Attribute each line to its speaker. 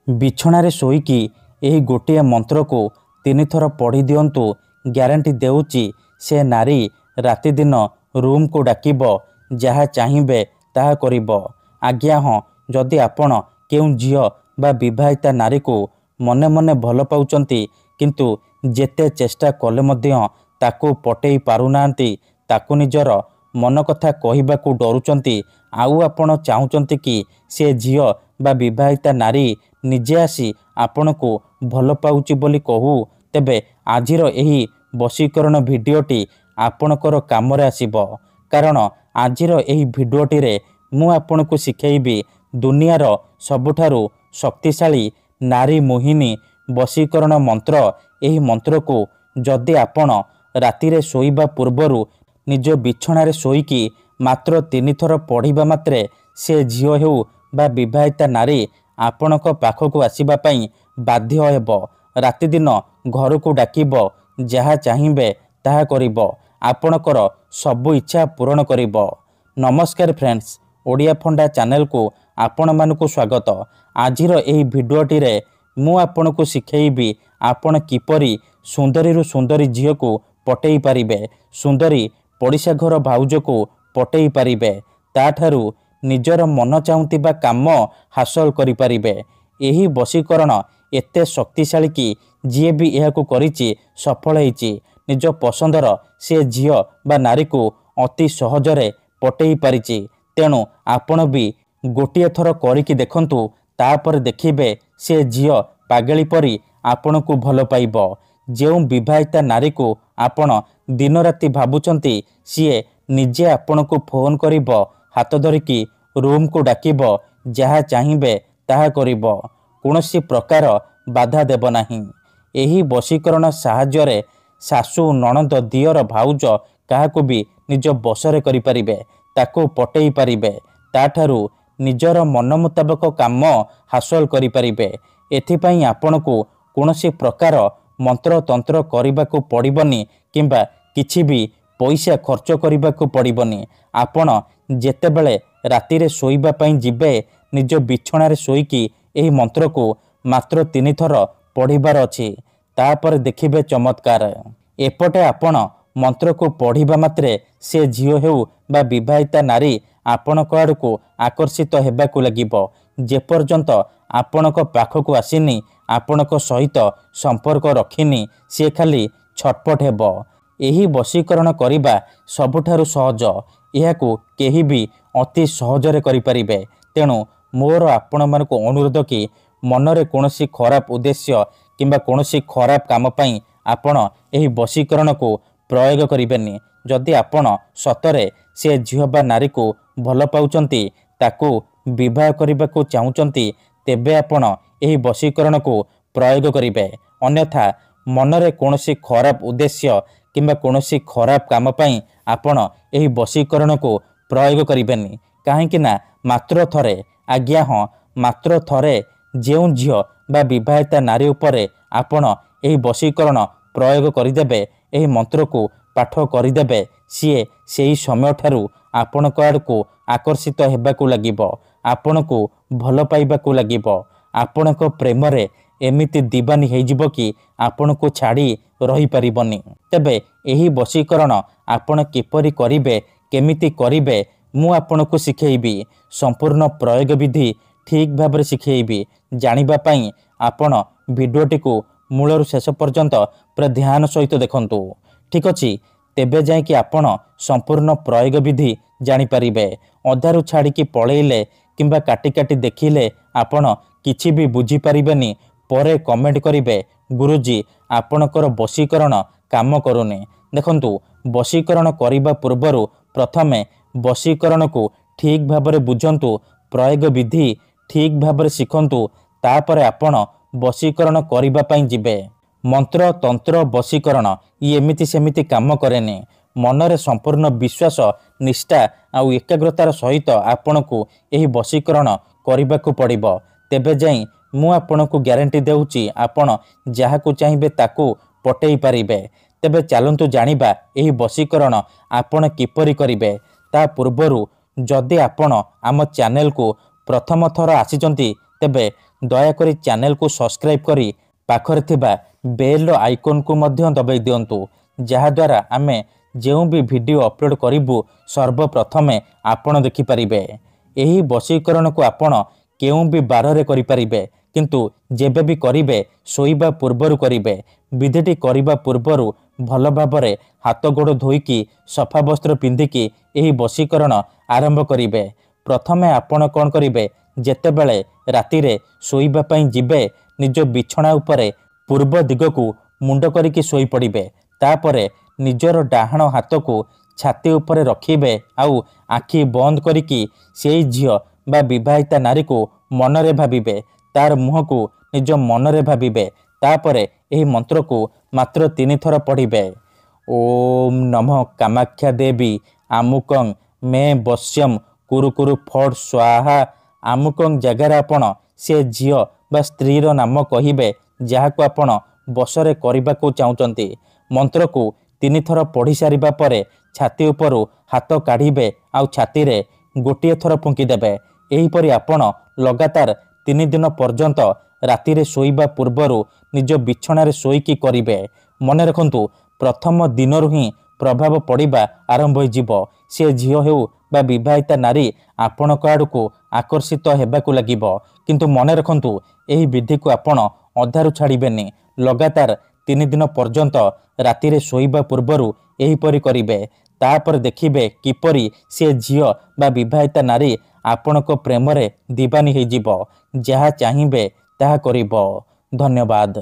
Speaker 1: ବିଛଣାରେ ଶୋଇକି ଏହି ଗୋଟିଏ ମନ୍ତ୍ରକୁ 3 ଥର ପଢ଼ି ଦିଅନ୍ତୁ। ଗ୍ୟାରେଣ୍ଟି ଦେଉଛି ସେ ନାରୀ ରାତିଦିନ ରୁମ୍କୁ ଡାକିବ, ଯାହା ଚାହିଁବେ ତାହା କରିବ। ଆଜ୍ଞା ହଁ, ଯଦି ଆପଣ କେଉଁ ଝିଅ ବା ବିବାହିତା ନାରୀକୁ ମନେ ମନେ ଭଲ ପାଉଛନ୍ତି କିନ୍ତୁ ଯେତେ ଚେଷ୍ଟା କଲେ ମଧ୍ୟ ତାକୁ ପଟେଇ ପାରୁନାହାନ୍ତି, ତାକୁ ନିଜର ମନ କଥା କହିବାକୁ ଡରୁଛନ୍ତି, ଆଉ ଆପଣ ଚାହୁଁଛନ୍ତି କି ସେ ଝିଅ ବା ବିବାହିତା ନାରୀ ନିଜେ ଆସି ଆପଣଙ୍କୁ ଭଲ ପାଉଛି ବୋଲି କହୁ, ତେବେ ଆଜିର ଏହି ବଶୀକରଣ ଭିଡ଼ିଓଟି ଆପଣଙ୍କର କାମରେ ଆସିବ। କାରଣ ଆଜିର ଏହି ଭିଡ଼ିଓଟିରେ ମୁଁ ଆପଣଙ୍କୁ ଶିଖେଇବି ଦୁନିଆର ସବୁଠାରୁ ଶକ୍ତିଶାଳୀ ନାରୀ ମୋହିନୀ ବଶୀକରଣ ମନ୍ତ୍ର। ଏହି ମନ୍ତ୍ରକୁ ଯଦି ଆପଣ ରାତିରେ ଶୋଇବା ପୂର୍ବରୁ ନିଜ ବିଛଣାରେ ଶୋଇକି ମାତ୍ର 3 ଥର ପଢ଼ିବା ମାତ୍ରେ ସେ ଝିଅ ହେଉ ବା ବିବାହିତା ନାରୀ ଆପଣଙ୍କ ପାଖକୁ ଆସିବା ପାଇଁ ବାଧ୍ୟ ହେବ। ରାତିଦିନ ଘରକୁ ଡାକିବ, ଯାହା ଚାହିଁବେ ତାହା କରିବ, ଆପଣଙ୍କର ସବୁ ଇଚ୍ଛା ପୂରଣ କରିବ। ନମସ୍କାର ଫ୍ରେଣ୍ଡସ୍, ଓଡ଼ିଆ ଫଣ୍ଡା ଚ୍ୟାନେଲକୁ ଆପଣମାନଙ୍କୁ ସ୍ୱାଗତ। ଆଜିର ଏହି ଭିଡ଼ିଓଟିରେ ମୁଁ ଆପଣଙ୍କୁ ଶିଖେଇବି ଆପଣ କିପରି ସୁନ୍ଦରୀରୁ ସୁନ୍ଦରୀ ଝିଅକୁ ପଟେଇ ପାରିବେ, ସୁନ୍ଦରୀ ପଡ଼ିଶା ଘର ଭାଉଜକୁ ପଟେଇ ପାରିବେ, ତାଠାରୁ ନିଜର ମନ ଚାହୁଁଥିବା କାମ ହାସଲ କରିପାରିବେ। ଏହି ବଶୀକରଣ ଏତେ ଶକ୍ତିଶାଳୀ କି ଯିଏ ବି ଏହାକୁ କରିଛି ସଫଳ ହେଇଛି। ନିଜ ପସନ୍ଦର ସେ ଝିଅ ବା ନାରୀକୁ ଅତି ସହଜରେ ପଟେଇ ପାରିଛି। ତେଣୁ ଆପଣ ବି ଗୋଟିଏ ଥର କରିକି ଦେଖନ୍ତୁ, ତାପରେ ଦେଖିବେ ସେ ଝିଅ ପାଗଳି ପରି ଆପଣଙ୍କୁ ଭଲ ପାଇବ। ଯେଉଁ ବିବାହିତା ନାରୀକୁ ଆପଣ ଦିନରାତି ଭାବୁଛନ୍ତି, ସିଏ ନିଜେ ଆପଣଙ୍କୁ ଫୋନ କରିବ, ହାତ ଧରିକି ରୁମ୍କୁ ଡାକିବ, ଯାହା ଚାହିଁବେ ତାହା କରିବ, କୌଣସି ପ୍ରକାର ବାଧା ଦେବ ନାହିଁ। ଏହି ବଶୀକରଣ ସାହାଯ୍ୟରେ ଶାଶୁ, ନଣନ୍ଦ, ଦିଅର, ଭାଉଜ କାହାକୁ ବି ନିଜ ବଶରେ କରିପାରିବେ, ତାକୁ ପଟେଇ ପାରିବେ, ତାଠାରୁ ନିଜର ମନ ମୁତାବକ କାମ ହାସଲ କରିପାରିବେ। ଏଥିପାଇଁ ଆପଣଙ୍କୁ କୌଣସି ପ୍ରକାର ମନ୍ତ୍ରତନ୍ତ୍ର କରିବାକୁ ପଡ଼ିବନି କିମ୍ବା କିଛି ବି ପଇସା ଖର୍ଚ୍ଚ କରିବାକୁ ପଡ଼ିବନି। ଆପଣ ଯେତେବେଳେ ରାତିରେ ଶୋଇବା ପାଇଁ ଯିବେ, ନିଜ ବିଛଣାରେ ଶୋଇକି ଏହି ମନ୍ତ୍ରକୁ ମାତ୍ର 3 ଥର ପଢ଼ିବାର ଅଛି। ତାପରେ ଦେଖିବେ ଚମତ୍କାର। ଏପଟେ ଆପଣ ମନ୍ତ୍ରକୁ ପଢ଼ିବା ମାତ୍ରେ ସେ ଝିଅ ହେଉ ବା ବିବାହିତା ନାରୀ ଆପଣଙ୍କ ଆଡ଼କୁ ଆକର୍ଷିତ ହେବାକୁ ଲାଗିବ। ଯେପର୍ଯ୍ୟନ୍ତ ଆପଣଙ୍କ ପାଖକୁ ଆସିନି, ଆପଣଙ୍କ ସହିତ ସମ୍ପର୍କ ରଖିନି, ସିଏ ଖାଲି ଛଟପଟ ହେବ। ଏହି ବଶୀକରଣ କରିବା ସବୁଠାରୁ ସହଜ। ଏହାକୁ କେହି ବି ଅତି ସହଜରେ କରିପାରିବେ। ତେଣୁ ମୋର ଆପଣମାନଙ୍କୁ ଅନୁରୋଧ କି ମନରେ କୌଣସି ଖରାପ ଉଦ୍ଦେଶ୍ୟ କିମ୍ବା କୌଣସି ଖରାପ କାମ ପାଇଁ ଆପଣ ଏହି ବଶୀକରଣକୁ ପ୍ରୟୋଗ କରିବେନି। ଯଦି ଆପଣ ସତରେ ସେ ଝିଅ ବା ନାରୀକୁ ଭଲ ପାଉଛନ୍ତି, ତାକୁ ବିବାହ କରିବାକୁ ଚାହୁଁଛନ୍ତି, ତେବେ ଆପଣ ଏହି ବଶୀକରଣକୁ ପ୍ରୟୋଗ କରିବେ। ଅନ୍ୟଥା ମନରେ କୌଣସି ଖରାପ ଉଦ୍ଦେଶ୍ୟ କିମ୍ବା କୌଣସି ଖରାପ କାମ ପାଇଁ ଆପଣ ଏହି ବଶୀକରଣକୁ ପ୍ରୟୋଗ କରିବେନି। କାହିଁକି ନା ମାତ୍ର ଥରେ, ଆଜ୍ଞା ହଁ, ମାତ୍ର ଥରେ ଯେଉଁ ଝିଅ ବା ବିବାହିତା ନାରୀ ଉପରେ ଆପଣ ଏହି ବଶୀକରଣ ପ୍ରୟୋଗ କରିଦେବେ, ଏହି ମନ୍ତ୍ରକୁ ପାଠ କରିଦେବେ, ସିଏ ସେହି ସମୟଠାରୁ ଆପଣଙ୍କ ଆଡ଼କୁ ଆକର୍ଷିତ ହେବାକୁ ଲାଗିବ, ଆପଣଙ୍କୁ ଭଲ ପାଇବାକୁ ଲାଗିବ, ଆପଣଙ୍କ ପ୍ରେମରେ ଏମିତି ଦିବାନୀ ହେଇଯିବ କି ଆପଣଙ୍କୁ ଛାଡ଼ି ରହିପାରିବନି। ତେବେ ଏହି ବଶୀକରଣ ଆପଣ କିପରି କରିବେ, କେମିତି କରିବେ, ମୁଁ ଆପଣଙ୍କୁ ଶିଖେଇବି। ସମ୍ପୂର୍ଣ୍ଣ ପ୍ରୟୋଗ ବିଧି ଠିକ୍ ଭାବରେ ଶିଖେଇବି। ଜାଣିବା ପାଇଁ ଆପଣ ଭିଡ଼ିଓଟିକୁ ମୂଳରୁ ଶେଷ ପର୍ଯ୍ୟନ୍ତ ପୁରା ଧ୍ୟାନ ସହିତ ଦେଖନ୍ତୁ। ଠିକ୍ ଅଛି, ତେବେ ଯାଇକି ଆପଣ ସମ୍ପୂର୍ଣ୍ଣ ପ୍ରୟୋଗ ବିଧି ଜାଣିପାରିବେ। ଅଧାରୁ ଛାଡ଼ିକି ପଳେଇଲେ କିମ୍ବା କାଟି କାଟି ଦେଖିଲେ ଆପଣ କିଛି ବି ବୁଝିପାରିବେନି। ପରେ କମେଣ୍ଟ କରିବେ, ଗୁରୁଜୀ ଆପଣଙ୍କର ବଶୀକରଣ କାମ କରୁନି। ଦେଖନ୍ତୁ, ବଶୀକରଣ କରିବା ପୂର୍ବରୁ ପ୍ରଥମେ ବଶୀକରଣକୁ ଠିକ୍ ଭାବରେ ବୁଝନ୍ତୁ, ପ୍ରୟୋଗ ବିଧି ଠିକ୍ ଭାବରେ ଶିଖନ୍ତୁ, ତାପରେ ଆପଣ ବଶୀକରଣ କରିବା ପାଇଁ ଯିବେ। ମନ୍ତ୍ର, ତନ୍ତ୍ର, ବଶୀକରଣ ଏମିତି ସେମିତି କାମ କରେନି। ମନରେ ସମ୍ପୂର୍ଣ୍ଣ ବିଶ୍ୱାସ, ନିଷ୍ଠା ଆଉ ଏକାଗ୍ରତାର ସହିତ ଆପଣଙ୍କୁ ଏହି ବଶୀକରଣ କରିବାକୁ ପଡ଼ିବ। ତେବେ ଯାଇ ମୁଁ ଆପଣଙ୍କୁ ଗ୍ୟାରେଣ୍ଟି ଦେଉଛି ଆପଣ ଯାହାକୁ ଚାହିଁବେ ତାକୁ ପଟେଇ ପାରିବେ। ତେବେ ଚାଲନ୍ତୁ ଜାଣିବା ଏହି ବଶୀକରଣ ଆପଣ କିପରି କରିବେ। ତା ପୂର୍ବରୁ ଯଦି ଆପଣ ଆମ ଚ୍ୟାନେଲକୁ ପ୍ରଥମ ଥର ଆସିଛନ୍ତି, ତେବେ ଦୟାକରି ଚ୍ୟାନେଲକୁ ସବସ୍କ୍ରାଇବ୍ କରି ପାଖରେ ଥିବା ବେଲ୍ ଆଇକନ୍କୁ ମଧ୍ୟ ଦବାଇ ଦିଅନ୍ତୁ, ଯାହାଦ୍ୱାରା ଆମେ ଯେଉଁ ବି ଭିଡ଼ିଓ ଅପଲୋଡ଼ କରିବୁ ସର୍ବପ୍ରଥମେ ଆପଣ ଦେଖିପାରିବେ। ଏହି ବଶୀକରଣକୁ ଆପଣ କେଉଁ ବି ବାରରେ କରିପାରିବେ, କିନ୍ତୁ ଯେବେ ବି କରିବେ ଶୋଇବା ପୂର୍ବରୁ କରିବେ। ବିଧିଟି କରିବା ପୂର୍ବରୁ ଭଲ ଭାବରେ ହାତ ଗୋଡ଼ ଧୋଇକି ସଫା ବସ୍ତ୍ର ପିନ୍ଧିକି ଏହି ବଶୀକରଣ ଆରମ୍ଭ କରିବେ। ପ୍ରଥମେ ଆପଣ କ'ଣ କରିବେ, ଯେତେବେଳେ ରାତିରେ ଶୋଇବା ପାଇଁ ଯିବେ ନିଜ ବିଛଣା ଉପରେ ପୂର୍ବ ଦିଗକୁ ମୁଣ୍ଡ କରିକି ଶୋଇପଡ଼ିବେ। ତାପରେ ନିଜର ଡାହାଣ ହାତକୁ ଛାତି ଉପରେ ରଖିବେ ଆଉ ଆଖି ବନ୍ଦ କରିକି ସେଇ ଝିଅ ବା ବିବାହିତା ନାରୀକୁ ମନରେ ଭାବିବେ, ତାର ମୁହଁକୁ ନିଜ ମନରେ ଭାବିବେ। ତାପରେ ଏହି ମନ୍ତ୍ରକୁ ମାତ୍ର 3 ଥର ପଢ଼ିବେ। ଓମ୍ ନମଃ କାମାକ୍ଷା ଦେବୀ ଆମୁକଂ ମେ ବଶ୍ୟମ କୁରୁ କୁରୁ ଫଟ୍ ସ୍ୱାହା। ଆମୁକଂ ଜାଗାରେ ଆପଣ ସେ ଝିଅ ବା ସ୍ତ୍ରୀର ନାମ କହିବେ ଯାହାକୁ ଆପଣ ବଶରେ କରିବାକୁ ଚାହୁଁଛନ୍ତି। ମନ୍ତ୍ରକୁ 3 ଥର ପଢ଼ି ସାରିବା ପରେ ଛାତି ଉପରୁ ହାତ କାଢ଼ିବେ ଆଉ ଛାତିରେ ଗୋଟିଏ ଥର ଫୁଙ୍କିଦେବେ। ଏହିପରି ଆପଣ ଲଗାତାର 3 ଦିନ ପର୍ଯ୍ୟନ୍ତ ରାତିରେ ଶୋଇବା ପୂର୍ବରୁ ନିଜ ବିଛଣାରେ ଶୋଇକି କରିବେ। ମନେ ରଖନ୍ତୁ, ପ୍ରଥମ ଦିନରୁ ହିଁ ପ୍ରଭାବ ପଡ଼ିବା ଆରମ୍ଭ ହୋଇଯିବ। ସେ ଝିଅ ହେଉ ବା ବିବାହିତା ନାରୀ ଆପଣଙ୍କ ଆଡ଼କୁ ଆକର୍ଷିତ ହେବାକୁ ଲାଗିବ। କିନ୍ତୁ ମନେ ରଖନ୍ତୁ, ଏହି ବିଧିକୁ ଆପଣ ଅଧାରୁ ଛାଡ଼ିବେନି। ଲଗାତାର 3 ଦିନ ପର୍ଯ୍ୟନ୍ତ ରାତିରେ ଶୋଇବା ପୂର୍ବରୁ ଏହିପରି କରିବେ। ତାପରେ ଦେଖିବେ କିପରି ସେ ଝିଅ ବା ବିବାହିତା ନାରୀ ଆପଣଙ୍କ ପ୍ରେମରେ ଦିବାନୀ ହୋଇଯିବ। ଯାହା ଚାହିଁବେ ତାହା କରିବ। ଧନ୍ୟବାଦ।